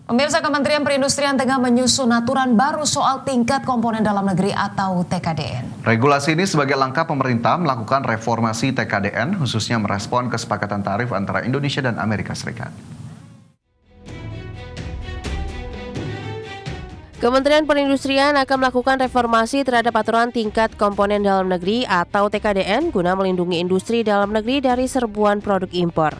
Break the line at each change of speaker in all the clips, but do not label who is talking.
Pemirsa, Kementerian Perindustrian tengah menyusun aturan baru soal tingkat komponen dalam negeri atau TKDN.
Regulasi ini sebagai langkah pemerintah melakukan reformasi TKDN, khususnya merespon kesepakatan tarif antara Indonesia dan Amerika Serikat.
Kementerian Perindustrian akan melakukan reformasi terhadap aturan tingkat komponen dalam negeri atau TKDN guna melindungi industri dalam negeri dari serbuan produk impor.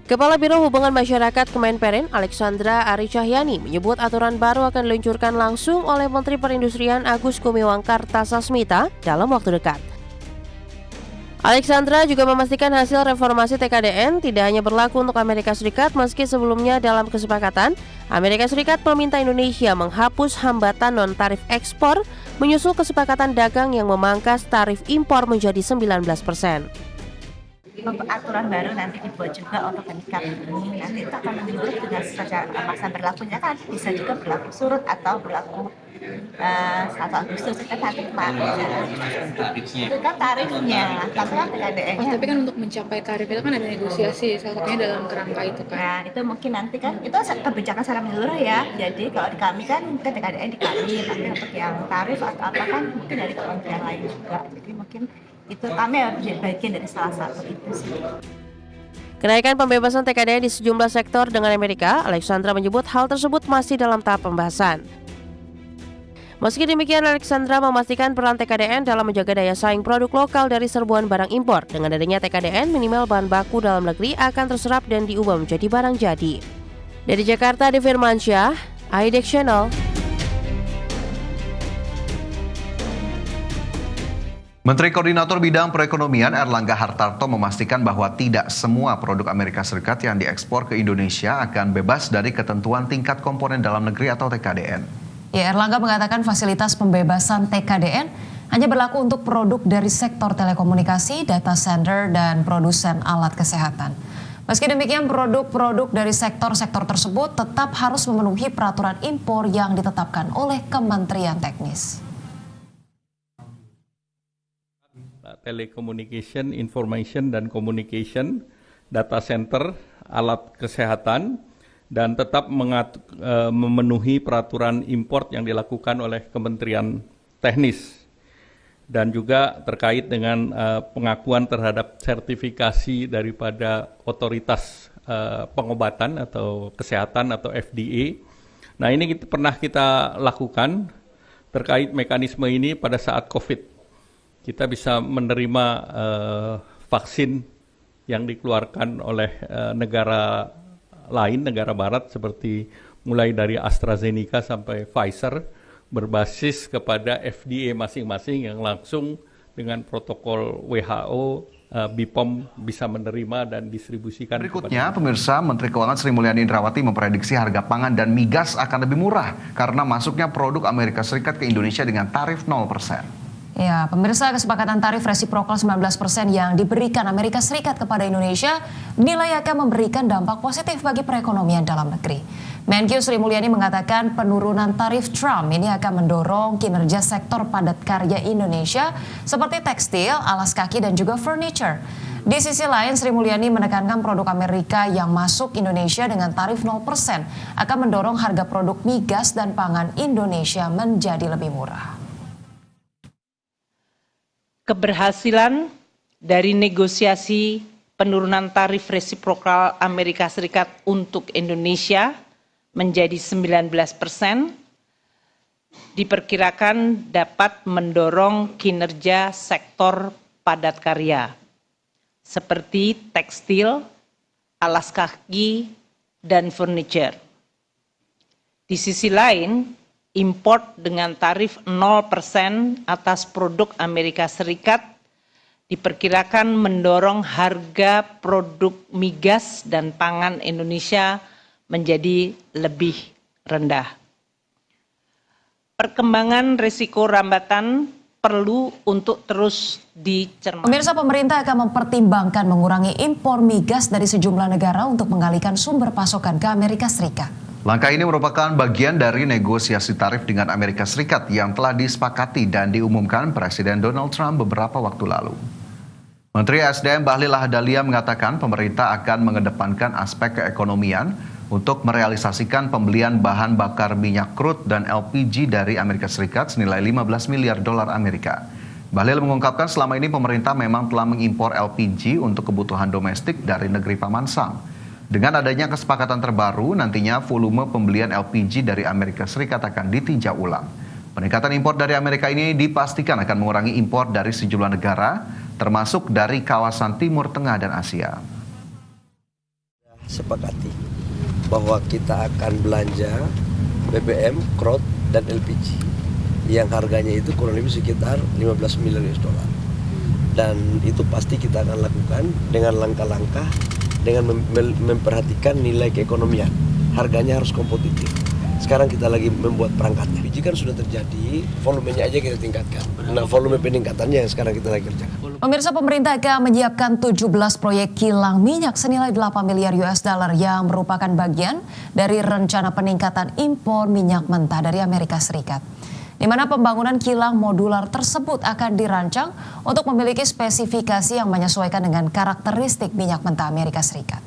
Kepala Biro Hubungan Masyarakat Kemenperin, Alexandra Ari Cahyani, menyebut aturan baru akan diluncurkan langsung oleh Menteri Perindustrian Agus Gumiwang Kartasasmita dalam waktu dekat. Alexandra juga memastikan hasil reformasi TKDN tidak hanya berlaku untuk Amerika Serikat, meski sebelumnya dalam kesepakatan, Amerika Serikat meminta Indonesia menghapus hambatan non-tarif ekspor, menyusul kesepakatan dagang yang memangkas tarif impor menjadi 19%.
Aturan baru nanti dibuat juga untuk meningkat ini nanti itu akan menurut dengan masa berlakunya kan bisa juga berlaku surut atau berlaku 1 Agustus itu nanti itu kan tarifnya tapi kan TKDN
tapi kan untuk mencapai tarif itu kan ada negosiasi salah satunya dalam kerangka itu kan.
Nah itu mungkin nanti kan itu kebijakan secara menyeluruh ya, jadi kalau di kami kan TKDN di kami, tapi untuk yang tarif atau apa kan mungkin dari kementerian lain juga, jadi mungkin itu kami harus jadi bagian dari salah satu itu sih.
Kenaikan pembebasan TKDN di sejumlah sektor dengan Amerika, Alexandra menyebut hal tersebut masih dalam tahap pembahasan. Meski demikian, Alexandra memastikan peran TKDN dalam menjaga daya saing produk lokal dari serbuan barang impor. Dengan adanya TKDN, minimal bahan baku dalam negeri akan terserap dan diubah menjadi barang jadi. Dari Jakarta, Devi Firmansyah, IDX Channel.
Menteri Koordinator Bidang Perekonomian Erlangga Hartarto memastikan bahwa tidak semua produk Amerika Serikat yang diekspor ke Indonesia akan bebas dari ketentuan tingkat komponen dalam negeri atau TKDN.
Ya, Erlangga mengatakan fasilitas pembebasan TKDN hanya berlaku untuk produk dari sektor telekomunikasi, data center, dan produsen alat kesehatan. Meski demikian, produk-produk dari sektor-sektor tersebut tetap harus memenuhi peraturan impor yang ditetapkan oleh Kementerian Teknis.
Telecommunication, information dan communication, data center, alat kesehatan, dan tetap memenuhi peraturan import yang dilakukan oleh Kementerian Teknis. Dan juga terkait dengan pengakuan terhadap sertifikasi daripada otoritas pengobatan atau kesehatan atau FDA. Nah ini pernah kita lakukan terkait mekanisme ini pada saat COVID. Kita bisa menerima vaksin yang dikeluarkan oleh negara lain, negara barat seperti mulai dari AstraZeneca sampai Pfizer berbasis kepada FDA masing-masing yang langsung dengan protokol WHO, BPOM bisa menerima dan distribusikan.
Berikutnya, pemirsa, Menteri Keuangan Sri Mulyani Indrawati memprediksi harga pangan dan migas akan lebih murah karena masuknya produk Amerika Serikat ke Indonesia dengan tarif 0%.
Ya, pemirsa, kesepakatan tarif resiprokal 19% yang diberikan Amerika Serikat kepada Indonesia dinilai akan memberikan dampak positif bagi perekonomian dalam negeri. Menkyu Sri Mulyani mengatakan penurunan tarif Trump ini akan mendorong kinerja sektor padat karya Indonesia seperti tekstil, alas kaki, dan juga furniture. Di sisi lain, Sri Mulyani menekankan produk Amerika yang masuk Indonesia dengan tarif 0% akan mendorong harga produk migas dan pangan Indonesia menjadi lebih murah.
Keberhasilan dari negosiasi penurunan tarif resiprokal Amerika Serikat untuk Indonesia menjadi 19% diperkirakan dapat mendorong kinerja sektor padat karya seperti tekstil, alas kaki, dan furniture. Di sisi lain, import dengan tarif 0% atas produk Amerika Serikat diperkirakan mendorong harga produk migas dan pangan Indonesia menjadi lebih rendah. Perkembangan risiko rambatan perlu untuk terus dicermati.
Pemirsa, pemerintah akan mempertimbangkan mengurangi impor migas dari sejumlah negara untuk mengalihkan sumber pasokan ke Amerika Serikat.
Langkah ini merupakan bagian dari negosiasi tarif dengan Amerika Serikat yang telah disepakati dan diumumkan Presiden Donald Trump beberapa waktu lalu. Menteri SDM Bahlil Lahadalia mengatakan pemerintah akan mengedepankan aspek keekonomian untuk merealisasikan pembelian bahan bakar minyak crude dan LPG dari Amerika Serikat senilai 15 miliar dolar Amerika. Bahlil mengungkapkan selama ini pemerintah memang telah mengimpor LPG untuk kebutuhan domestik dari negeri Paman Sam. Dengan adanya kesepakatan terbaru, nantinya volume pembelian LPG dari Amerika Serikat akan ditinjau ulang. Peningkatan impor dari Amerika ini dipastikan akan mengurangi impor dari sejumlah negara, termasuk dari kawasan Timur Tengah dan Asia.
Sepakati bahwa kita akan belanja BBM, crude, dan LPG yang harganya itu kurang lebih sekitar 15 miliar US dollar. Dan itu pasti kita akan lakukan dengan langkah-langkah dengan memperhatikan nilai keekonomian. Harganya harus kompetitif. Sekarang kita lagi membuat perangkatnya. Biji kan sudah terjadi, volumenya aja kita tingkatkan. Nah, volume peningkatannya yang sekarang kita lagi kerjakan.
Pemirsa, pemerintah akan menyiapkan 17 proyek kilang minyak senilai 8 miliar US dollar yang merupakan bagian dari rencana peningkatan impor minyak mentah dari Amerika Serikat. Di mana pembangunan kilang modular tersebut akan dirancang untuk memiliki spesifikasi yang menyesuaikan dengan karakteristik minyak mentah Amerika Serikat.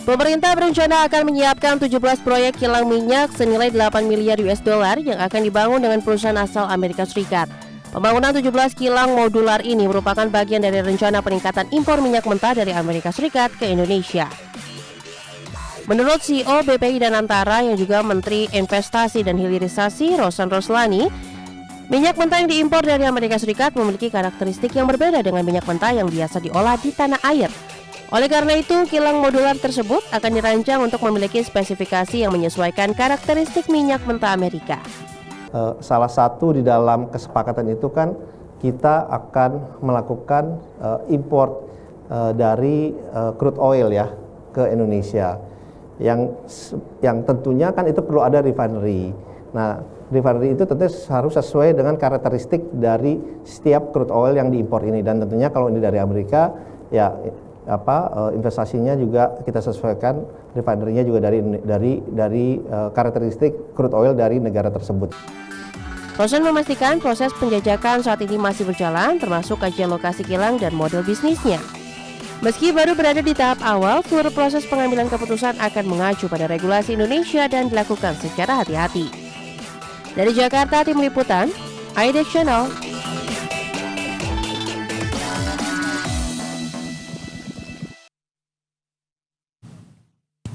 Pemerintah berencana akan menyiapkan 17 proyek kilang minyak senilai 8 miliar US dollar yang akan dibangun dengan perusahaan asal Amerika Serikat. Pembangunan 17 kilang modular ini merupakan bagian dari rencana peningkatan impor minyak mentah dari Amerika Serikat ke Indonesia. Menurut CEO BPI Danantara yang juga Menteri Investasi dan Hilirisasi Rosan Roslani, minyak mentah yang diimpor dari Amerika Serikat memiliki karakteristik yang berbeda dengan minyak mentah yang biasa diolah di tanah air. Oleh karena itu, kilang modular tersebut akan dirancang untuk memiliki spesifikasi yang menyesuaikan karakteristik minyak mentah Amerika.
Salah satu di dalam kesepakatan itu kan kita akan melakukan import dari crude oil ya ke Indonesia. Yang tentunya kan itu perlu ada refinery. Nah, refinery itu tentu harus sesuai dengan karakteristik dari setiap crude oil yang diimpor ini, dan tentunya kalau ini dari Amerika ya investasinya juga kita sesuaikan, refinery-nya juga dari karakteristik crude oil dari negara tersebut.
Rosan memastikan proses penjajakan saat ini masih berjalan, termasuk kajian lokasi kilang dan model bisnisnya. Meski baru berada di tahap awal, seluruh proses pengambilan keputusan akan mengacu pada regulasi Indonesia dan dilakukan secara hati-hati. Dari Jakarta, tim liputan, iDex Channel.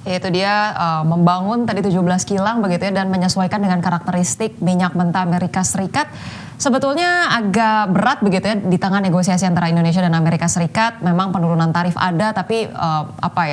Yaitu dia membangun tadi 17 kilang begitu ya, dan menyesuaikan dengan karakteristik minyak mentah Amerika Serikat. Sebetulnya agak berat begitu ya di tengah negosiasi antara Indonesia dan Amerika Serikat. Memang penurunan tarif ada, tapi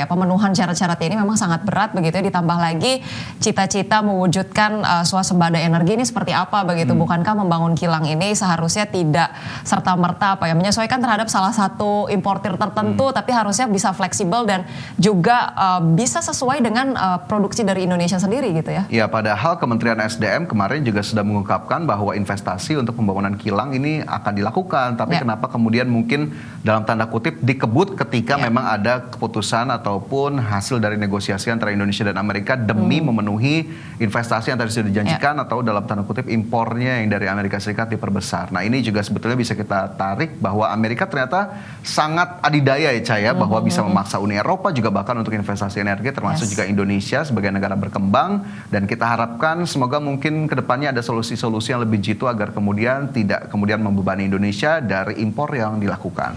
pemenuhan syarat-syaratnya ini memang sangat berat begitu ya. Ditambah lagi cita-cita mewujudkan swasembada energi ini seperti apa begitu. Bukankah membangun kilang ini seharusnya tidak serta-merta menyesuaikan terhadap salah satu importir tertentu, tapi harusnya bisa fleksibel dan juga bisa sesuai dengan produksi dari Indonesia sendiri gitu ya.
Ya, padahal Kementerian SDM kemarin juga sudah mengungkapkan bahwa investasi untuk pembangunan kilang ini akan dilakukan, tapi kenapa kemudian mungkin dalam tanda kutip dikebut ketika memang ada keputusan ataupun hasil dari negosiasi antara Indonesia dan Amerika demi memenuhi investasi yang tadi sudah dijanjikan atau dalam tanda kutip impornya yang dari Amerika Serikat diperbesar. Nah, ini juga sebetulnya bisa kita tarik bahwa Amerika ternyata sangat adidaya ya Caya, bahwa bisa memaksa Uni Eropa juga bahkan untuk investasi energi, termasuk juga Indonesia sebagai negara berkembang, dan kita harapkan semoga mungkin kedepannya ada solusi-solusi yang lebih jitu agar kemudian tidak membebani Indonesia dari impor yang dilakukan.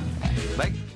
Baik.